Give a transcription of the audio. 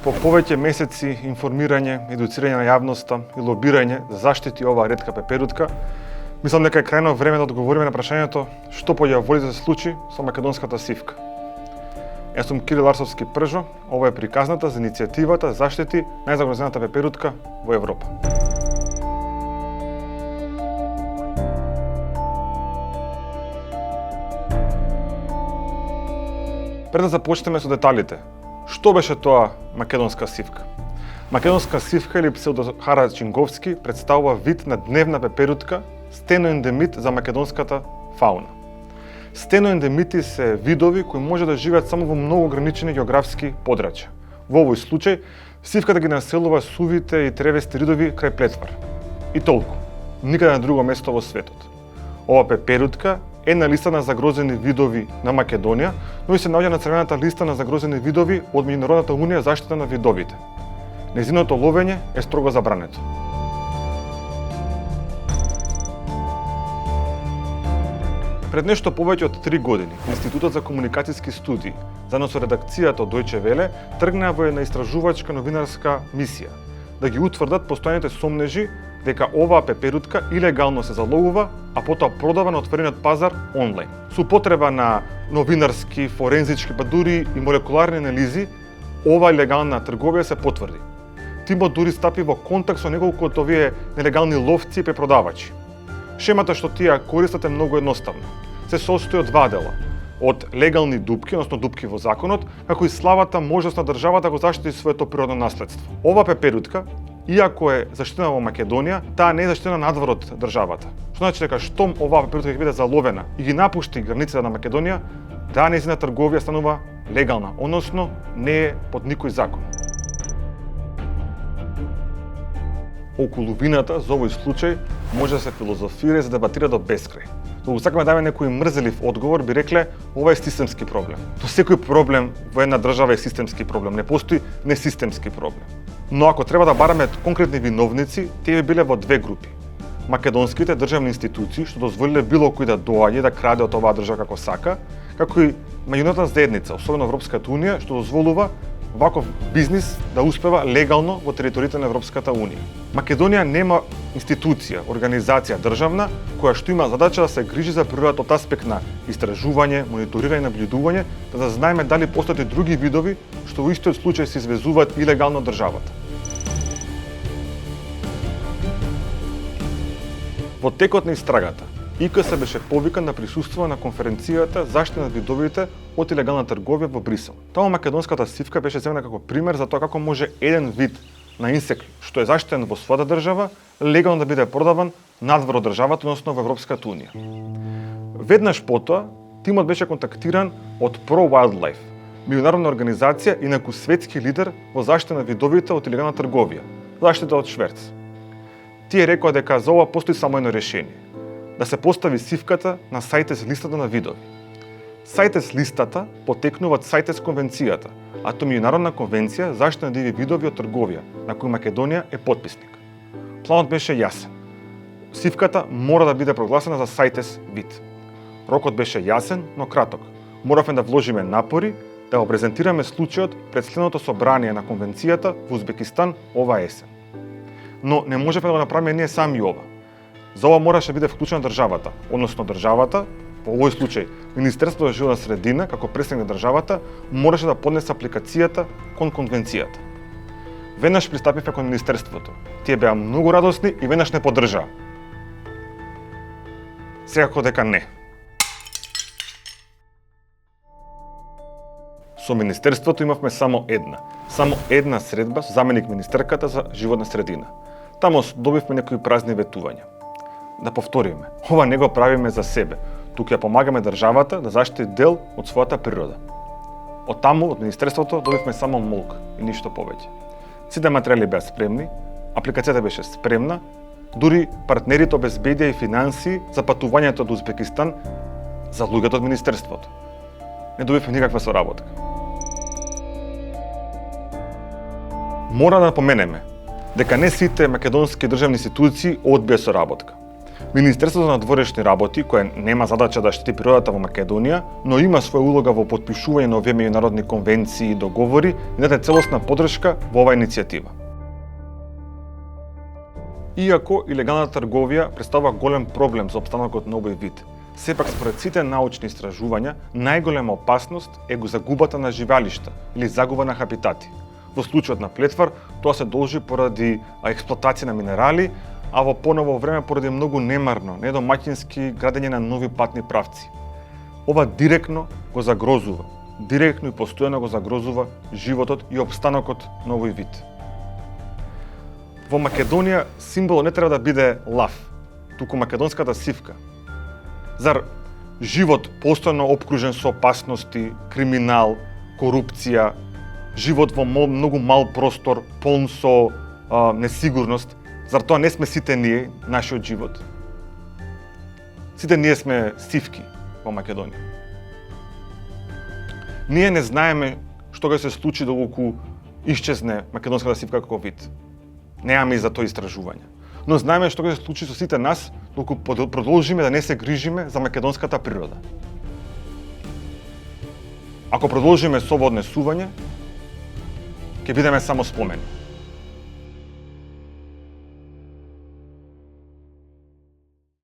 По повеќе месеци информирање, едуцирање на јавноста и лобирање за заштити оваа ретка пеперутка, мислам дека е крајно време да одговориме на прашањето што појаволи да се случи со македонската сивка. Јас сум Кирил Арсовски Пржо, ова е приказната за иницијативата за заштити најзагрозената пеперутка во Европа. Пред да започнеме со деталите, што беше тоа македонска сивка? Македонска сивка или псевдохара чинговски представува вид на дневна пеперутка, стеноендемит за македонската фауна. Стеноендемити се видови кои може да живеат само во многу ограничени географски подрачја. Во овој случај, сивката ги населува сувите и тревести ридови крај Плетвар. И толку, никаде на друго место во светот. Ова пеперутка е на листа на загрозени видови на Македонија, но и се наоѓа на црвената листа на загрозени видови од Меѓународната унија за заштита на видовите. Нејзиното ловење е строго забрането. Пред нешто повеќе од 3 години, Институтот за комуникацијски студии, заедно со редакцијата од Дојче Веле, тргнаа во една истражувачка новинарска мисија да ги утврдат постојаните сомнежи дека оваа пеперутка илегално се заловува, а потоа продава на отворениот пазар онлайн. Со потреба на новинарски, форензички, па дури и молекуларни анализи, оваа илегална трговија се потврди. Тимот дури стапи во контакт со неколку од овие нелегални ловци и препродавачи. Шемата што тие користат е многу едноставна. Се состои од два дела. Од легални дупки, односно дупки во законот, како и слабата можност на државата да го заштити своето природно наследство. Ова пеперутка, иако е заштитена во Македонија, таа не е заштитена надвор од државата. Што значи дека штом оваа пеперутка ќе биде заловена и ги напушти границите на Македонија, таа нејзина трговија станува легална, односно не е под никој закон. Околу вината за овој случај може да се филозофира и се дебатира до бескрај. Доколку сакаме да даме некој мрзелив одговор, би рекле ова е системски проблем. То секој проблем во една држава е системски проблем, не постои несистемски проблем. Но ако треба да бараме конкретни виновници, тие би биле во две групи. Македонските државни институции што дозволиле било кој да доаѓа да краде од оваа држава како сака, како и меѓународната заедница, особено Европската унија, што дозволува ваков бизнис да успева легално во териториите на Европската унија. Македонија нема институција, организација државна која што има задача да се грижи за природата од аспект на истражување, мониторирање, наблюдување, да знаеме дали постојат и други видови што во истиот случај се извезуваат илегално од државата. Во текот на истрагата, ИКС беше повикан да присуствува на конференцијата заштита на видовите од илегална трговија во Брисел. Таму македонската сивка беше земена како пример за тоа како може еден вид на инсект што е заштитен во својата држава легално да биде продаван надвор од државата, односно во Европската унија. Веднаш потоа тимот беше контактиран од Pro Wildlife, меѓународна организација и инаку светски лидер во заштита на видовите од илегална трговија, заштита од шверц. Тие рекоа дека за ова постои само едно решение: да се постави сивката на CITES листата на видови. CITES листата потекнува од CITES конвенцијата, а тоа меѓународна конвенција за заштита на диви видови од трговија, на која Македонија е потписник. Планот беше јасен. Сивката мора да биде прогласена за CITES вид. Рокот беше јасен, но краток. Моравме да вложиме напори да го презентираме случајот пред следното собрание на конвенцијата во Узбекистан оваа есен. Но не можевме да го направиме ние сами ова. За ова мораше да биде вклучена државата, односно државата, во овој случај Министерството за животна средина, како представник на државата, мораше да поднесе апликацијата кон конвенцијата. Веднаш пристапивме кон Министерството. Тие беа многу радосни и веднаш не поддржаа. Секако дека не. Со Министерството имавме само една средба со заменик министерката за животна средина. Таму добивме некои празни ветувања. Да повториме, ова не го правиме за себе, туку ја помагаме државата да заштити дел од својата природа. Од таму, од Министерството, добивме само молк и ништо повеќе. Сите материјали беа спремни, апликацијата беше спремна, дури партнерите обезбедија и финансии за патувањето до Узбекистан за луѓето од Министерството. Не добивме никаква соработка. Мора да напоменеме дека не сите македонски државни институции одбија соработка. Министерството на надворешни работи, кое нема задача да штити природата во Македонија, но има своја улога во потпишување на овие меѓународни конвенции и договори и даде целосна поддршка во оваа иницијатива. Иако илегалната трговија представува голем проблем за опстанокот на овој вид, сепак според сите научни истражувања, најголема опасност е го загубата на живеалишта или загуба на хабитати. Во случајот на Плетвар, тоа се должи поради експлоатација на минерали, а во поново време поради многу немарно, недомаќински градење на нови патни правци. Ова директно го загрозува, директно и постојано го загрозува животот и опстанокот на овој вид. Во Македонија символот не треба да биде лав, туку македонската сивка. Зар живот постојано опкружен со опасности, криминал, корупција, живот во многу мал простор, полн со несигурност, зар тоа не сме сите ние, нашиот живот? Сите ние сме сивки во Македонија. Ние не знаеме што ќе се случи доколку исчезне македонската сивка како вид. Немаме и за тоа истражување. Но знаеме што ќе се случи со сите нас доколку продолжиме да не се грижиме за македонската природа. Ако продолжиме со однесување, ќе бидеме само спомени.